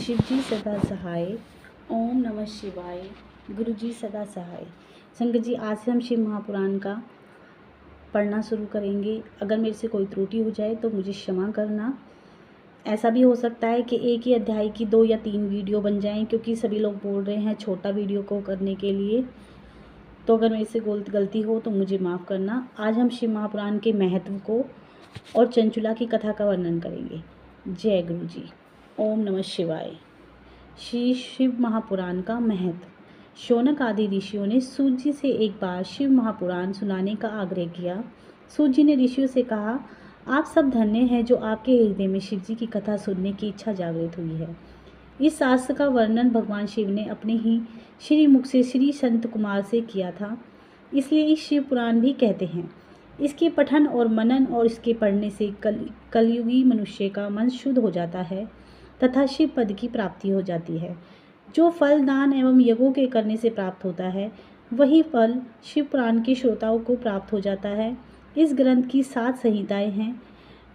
शिव जी सदा सहाय। ओम नमः शिवाय। गुरु जी सदा सहाय। संगत जी, आज से हम शिव महापुराण का पढ़ना शुरू करेंगे। अगर मेरे से कोई त्रुटि हो जाए तो मुझे क्षमा करना। ऐसा भी हो सकता है कि एक ही अध्याय की 2 या 3 वीडियो बन जाएं, क्योंकि सभी लोग बोल रहे हैं छोटा वीडियो को करने के लिए। तो अगर मेरे से गलती हो तो मुझे माफ़ करना। आज हम शिव महापुराण के महत्व को और चंचुला की कथा का वर्णन करेंगे। जय गुरु जी। ओम नमः शिवाय। श्री शिव महापुराण का महत्व। शौनक आदि ऋषियों ने सूत जी से एक बार शिव महापुराण सुनाने का आग्रह किया। सूत जी ने ऋषियों से कहा, आप सब धन्य हैं जो आपके हृदय में शिव जी की कथा सुनने की इच्छा जागृत हुई है। इस शास्त्र का वर्णन भगवान शिव ने अपने ही श्री मुख से श्री संत कुमार से किया था, इसलिए इस शिव पुराण भी कहते हैं। इसके पठन और मनन और इसके पढ़ने से कलयुगी मनुष्य का मन शुद्ध हो जाता है तथा शिव पद की प्राप्ति हो जाती है। जो फल दान एवं यज्ञों के करने से प्राप्त होता है, वही फल शिव पुराण के श्रोताओं को प्राप्त हो जाता है। इस ग्रंथ की 7 संहिताएं हैं,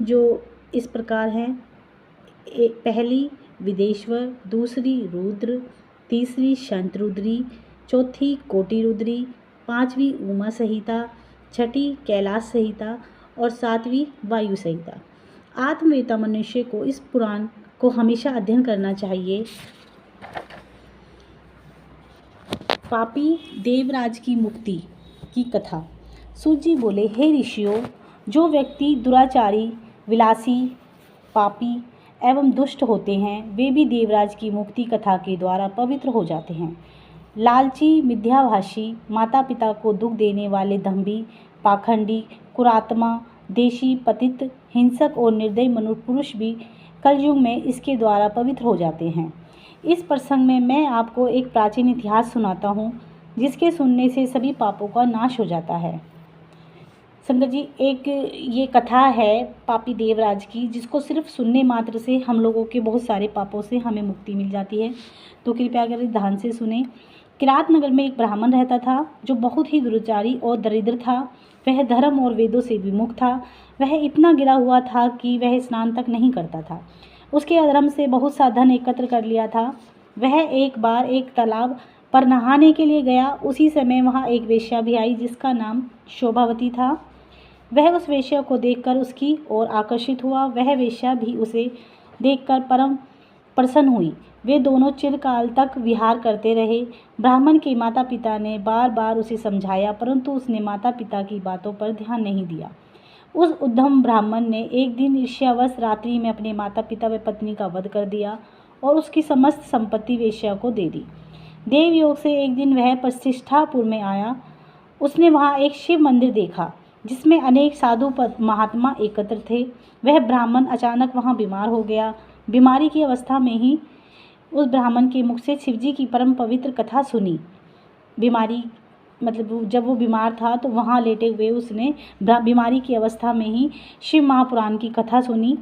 जो इस प्रकार हैं। पहली विदेश्वर, दूसरी रुद्र, तीसरी शंतरुद्री, चौथी कोटि रुद्री, 5वीं उमा संहिता, 6ठी कैलाश संहिता और 7वीं वायु संहिता। आत्मवेता मनुष्य को इस पुराण को हमेशा अध्ययन करना चाहिए। पापी देवराज की मुक्ति की कथा। सूत जी बोले, हे ऋषियों, जो व्यक्ति दुराचारी, विलासी, पापी एवं दुष्ट होते हैं, वे भी देवराज की मुक्ति कथा के द्वारा पवित्र हो जाते हैं। लालची, मिथ्याभाषी, माता पिता को दुख देने वाले दंभी, पाखंडी, कुरात्मा, देशी, पतित, हिंसक और निर्दयी मनुष्य पुरुष भी कलयुग में इसके द्वारा पवित्र हो जाते हैं। इस प्रसंग में मैं आपको एक प्राचीन इतिहास सुनाता हूँ, जिसके सुनने से सभी पापों का नाश हो जाता है। संगत जी, एक ये कथा है पापी देवराज की, जिसको सिर्फ सुनने मात्र से हम लोगों के बहुत सारे पापों से हमें मुक्ति मिल जाती है। तो कृपया कर ध्यान से सुने। किरात नगर में एक ब्राह्मण रहता था, जो बहुत ही दुराचारी और दरिद्र था। वह धर्म और वेदों से विमुख था। वह इतना गिरा हुआ था कि वह स्नान तक नहीं करता था। उसके अधर्म से बहुत सा धन एकत्र कर लिया था। वह एक बार एक तालाब पर नहाने के लिए गया। उसी समय वहाँ एक वेश्या भी आई, जिसका नाम शोभावती था। वह उस वेश्या को देखकर उसकी ओर आकर्षित हुआ। वह वेश्या भी उसे देखकर परम प्रसन्न हुई। वे दोनों चिरकाल तक विहार करते रहे। ब्राह्मण के माता पिता ने बार बार उसे समझाया, परंतु उसने माता पिता की बातों पर ध्यान नहीं दिया। उस उद्धम ब्राह्मण ने एक दिन ईर्ष्यावश रात्रि में अपने माता पिता व पत्नी का वध कर दिया और उसकी समस्त संपत्ति वेश्या को दे दी। देवयोग से एक दिन वह प्रतिष्ठापुर में आया। उसने वहाँ एक शिव मंदिर देखा, जिसमें अनेक साधु महात्मा एकत्र थे। वह ब्राह्मण अचानक वहाँ बीमार हो गया। बीमारी की अवस्था में ही उस ब्राह्मण के मुख से शिवजी की परम पवित्र कथा सुनी। बीमारी मतलब जब वो बीमार था तो वहाँ लेटे हुए उसने बीमारी की अवस्था में ही शिव महापुराण की कथा सुनी,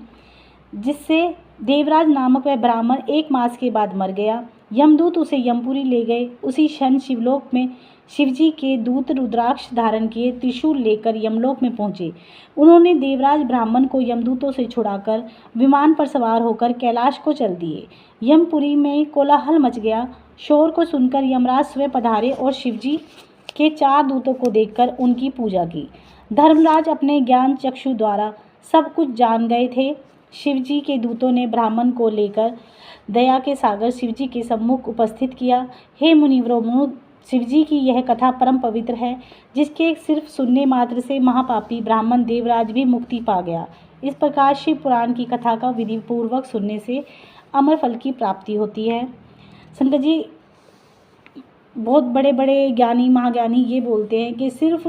जिससे देवराज नामक वह ब्राह्मण 1 मास के बाद मर गया। यमदूत उसे यमपुरी ले गए। उसी क्षण शिवलोक में शिवजी के दूत रुद्राक्ष धारण किए त्रिशूल लेकर यमलोक में पहुँचे। उन्होंने देवराज ब्राह्मण को यमदूतों से छुड़ाकर विमान पर सवार होकर कैलाश को चल दिए। यमपुरी में कोलाहल मच गया। शोर को सुनकर यमराज स्वयं पधारे और शिवजी के 4 दूतों को देखकर उनकी पूजा की। धर्मराज अपने ज्ञान चक्षु द्वारा सब कुछ जान गए थे। शिवजी के दूतों ने ब्राह्मण को लेकर दया के सागर शिवजी के सम्मुख उपस्थित किया। हे मुनिवरों, शिवजी की यह कथा परम पवित्र है, जिसके सिर्फ सुनने मात्र से महापापी ब्राह्मण देवराज भी मुक्ति पा गया। इस प्रकार शिव पुराण की कथा का विधिपूर्वक सुनने से अमर फल की प्राप्ति होती है। संगत जी, बहुत बड़े बड़े ज्ञानी महाज्ञानी ये बोलते हैं कि सिर्फ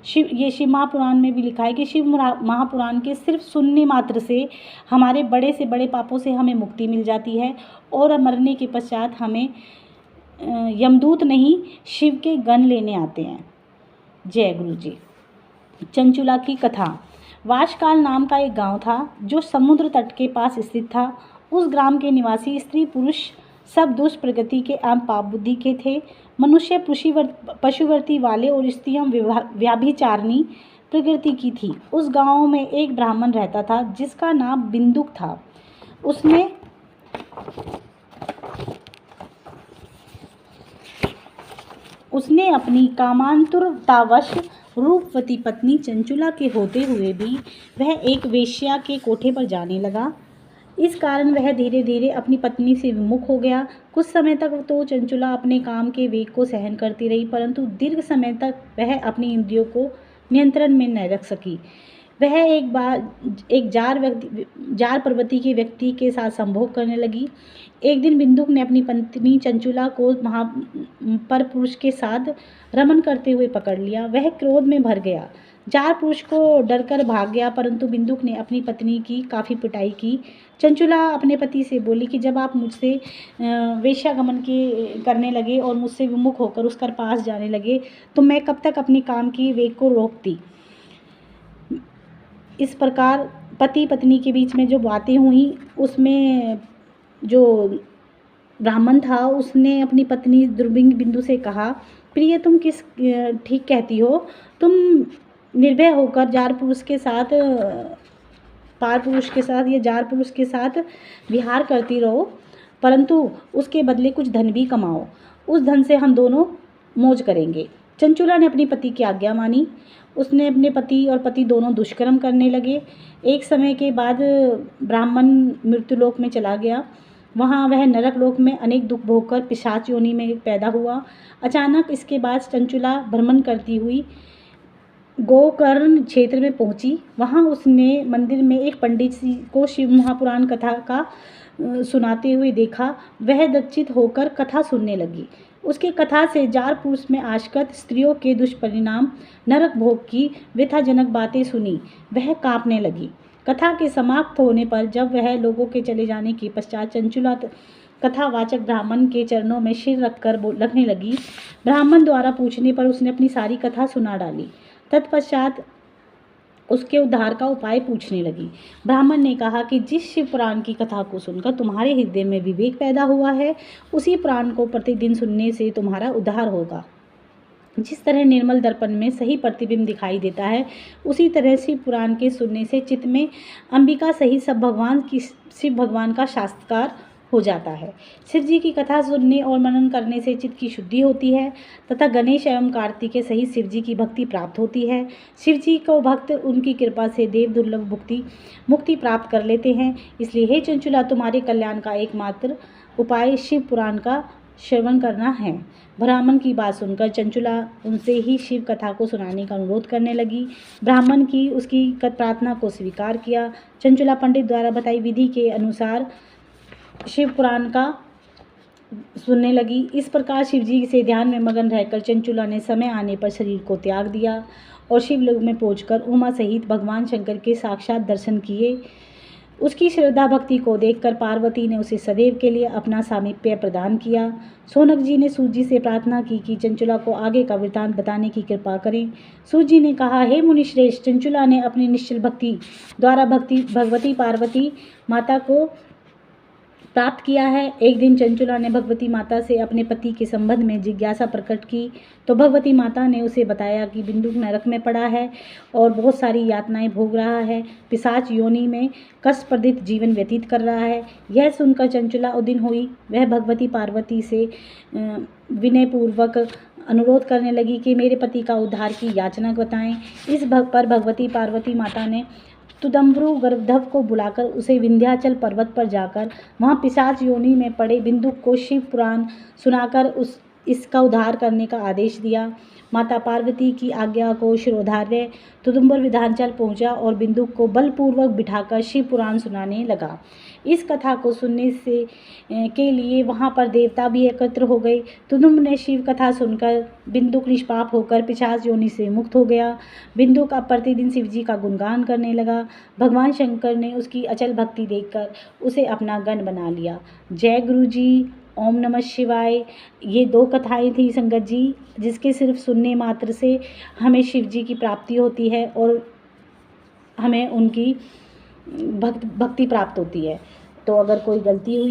शिव महापुराण में भी लिखा है कि शिव महापुराण के सिर्फ सुनने मात्र से हमारे बड़े से बड़े पापों से हमें मुक्ति मिल जाती है और मरने के पश्चात हमें यमदूत नहीं शिव के गण लेने आते हैं। जय गुरु जी। चंचुला की कथा। वाशकाल नाम का एक गांव था, जो समुद्र तट के पास स्थित था। उस ग्राम के निवासी स्त्री पुरुष सब दुष्ट प्रकृति के एवं पाप बुद्धि के थे। मनुष्य पशुवर्ती वाले और स्त्रियां व्याभिचारिणी प्रकृति की थी। उस गांव में एक ब्राह्मण रहता था, जिसका नाम बिंदुक था। उसने उसने अपनी कामांतुरतावश रूपवती पत्नी चंचुला के होते हुए भी वह एक वेश्या के कोठे पर जाने लगा। इस कारण वह धीरे धीरे अपनी पत्नी से विमुख हो गया। कुछ समय तक तो चंचुला अपने काम के वेग को सहन करती रही, परंतु दीर्घ समय तक वह अपनी इंद्रियों को नियंत्रण में न रख सकी। वह एक बार एक जार पर्वती के व्यक्ति के साथ संभोग करने लगी। एक दिन बिंदुक ने अपनी पत्नी चंचुला को परपुरुष के साथ रमन करते हुए पकड़ लिया। वह क्रोध में भर गया, जार पुरुष को डरकर भाग गया, परंतु बिंदुक ने अपनी पत्नी की काफ़ी पिटाई की। चंचुला अपने पति से बोली कि जब आप मुझसे वेश्यागमन करने लगे और मुझसे विमुख होकर उसके पास जाने लगे तो मैं कब तक अपनी काम की वेग को रोकती। इस प्रकार पति पत्नी के बीच में जो बातें हुई उसमें जो ब्राह्मण था उसने अपनी पत्नी दुर्बिंग बिंदु से कहा, प्रिय तुम किस ठीक कहती हो, तुम निर्भय होकर जार पुरुष के साथ पार पुरुष के साथ या जार पुरुष के साथ विहार करती रहो, परंतु उसके बदले कुछ धन भी कमाओ, उस धन से हम दोनों मौज करेंगे। चंचुला ने अपनी पति की आज्ञा मानी। उसने अपने पति और पति दोनों दुष्कर्म करने लगे। एक समय के बाद ब्राह्मण मृत्युलोक में चला गया। वहाँ वह नरक लोक में अनेक दुख भोगकर पिशाच योनि में पैदा हुआ। अचानक इसके बाद चंचुला भ्रमण करती हुई गोकर्ण क्षेत्र में पहुंची। वहां उसने मंदिर में एक पंडित जी को शिव महापुराण कथा का सुनाते हुए देखा। वह दत्चित होकर कथा सुनने लगी। उसकी कथा से जार पुरुष में आशक्त स्त्रियों के दुष्परिणाम नरक भोग की व्यथाजनक बातें सुनी। वह कांपने लगी। कथा के समाप्त होने पर जब वह लोगों के चले जाने के पश्चात चंचुला कथावाचक ब्राह्मण के चरणों में सिर रखकर लगने लगी। ब्राह्मण द्वारा पूछने पर उसने अपनी सारी कथा सुना डाली। तत्पश्चात उसके उद्धार का उपाय पूछने लगी। ब्राह्मण ने कहा कि जिस शिव पुराण की कथा को सुनकर तुम्हारे हृदय में विवेक पैदा हुआ है, उसी पुराण को प्रतिदिन सुनने से तुम्हारा उद्धार होगा। जिस तरह निर्मल दर्पण में सही प्रतिबिंब दिखाई देता है, उसी तरह शिव पुराण के सुनने से चित्त में अंबिका सहित शिव भगवान का साक्षात्कार हो जाता है। शिव जी की कथा सुनने और मनन करने से चित्त की शुद्धि होती है तथा गणेश एवं कार्तिकेय सहित शिव जी की भक्ति प्राप्त होती है। शिव जी को भक्त उनकी कृपा से देव दुर्लभ मुक्ति प्राप्त कर लेते हैं। इसलिए हे चंचुला, तुम्हारे कल्याण का एकमात्र उपाय शिव पुराण का श्रवण करना है। ब्राह्मण की बात सुनकर चंचुला उनसे ही शिव कथा को सुनाने का अनुरोध करने लगी। ब्राह्मण की उसकी प्रार्थना को स्वीकार किया। चंचुला पंडित द्वारा बताई विधि के अनुसार शिव पुराण का सुनने लगी। इस प्रकार शिव जी से ध्यान में मगन रहकर चंचुला ने समय आने पर शरीर को त्याग दिया और शिवलोक में पहुंचकर उमा सहित भगवान शंकर के साक्षात दर्शन किए। उसकी श्रद्धा भक्ति को देखकर पार्वती ने उसे सदैव के लिए अपना सामीप्य प्रदान किया। सोनक जी ने सूत जी से प्रार्थना की कि चंचुला को आगे का वृतांत बताने की कृपा करें। सूत जी ने कहा, हे मुनिश्रेष्ठ, चंचुला ने अपनी निश्चल भक्ति द्वारा भगवती पार्वती माता को प्राप्त किया है। एक दिन चंचुला ने भगवती माता से अपने पति के संबंध में जिज्ञासा प्रकट की तो भगवती माता ने उसे बताया कि बिंदुक नरक में पड़ा है और बहुत सारी यातनाएं भोग रहा है, पिशाच योनि में कष्टप्रदित जीवन व्यतीत कर रहा है। यह सुनकर चंचुला उदिन हुई। वह भगवती पार्वती से विनयपूर्वक अनुरोध करने लगी कि मेरे पति का उद्धार की याचना बताएं। इस पर भगवती पार्वती माता ने तुदम्ब्रु गर्भधव को बुलाकर उसे विंध्याचल पर्वत पर जाकर वहां पिशाच योनि में पड़े बिंदुक को शिव पुराण सुनाकर इसका उद्धार करने का आदेश दिया। माता पार्वती की आज्ञा को शिरोधार्य तुदुम्बर विंध्याचल पहुंचा और बिंदुक को बलपूर्वक बिठाकर शिव पुराण सुनाने लगा। इस कथा को सुनने से के लिए वहां पर देवता भी एकत्र हो गए। तुदुम्बर ने शिव कथा सुनकर बिंदुक निष्पाप होकर पिशाच योनि से मुक्त हो गया। बिंदुक अब प्रतिदिन शिव जी का गुणगान करने लगा। भगवान शंकर ने उसकी अचल भक्ति देखकर उसे अपना गण बना लिया। जय गुरु जी। ओम नमः शिवाय। ये 2 कथाएं थी संगत जी, जिसके सिर्फ सुनने मात्र से हमें शिव जी की प्राप्ति होती है और हमें उनकी भक्ति प्राप्त होती है। तो अगर कोई गलती हुई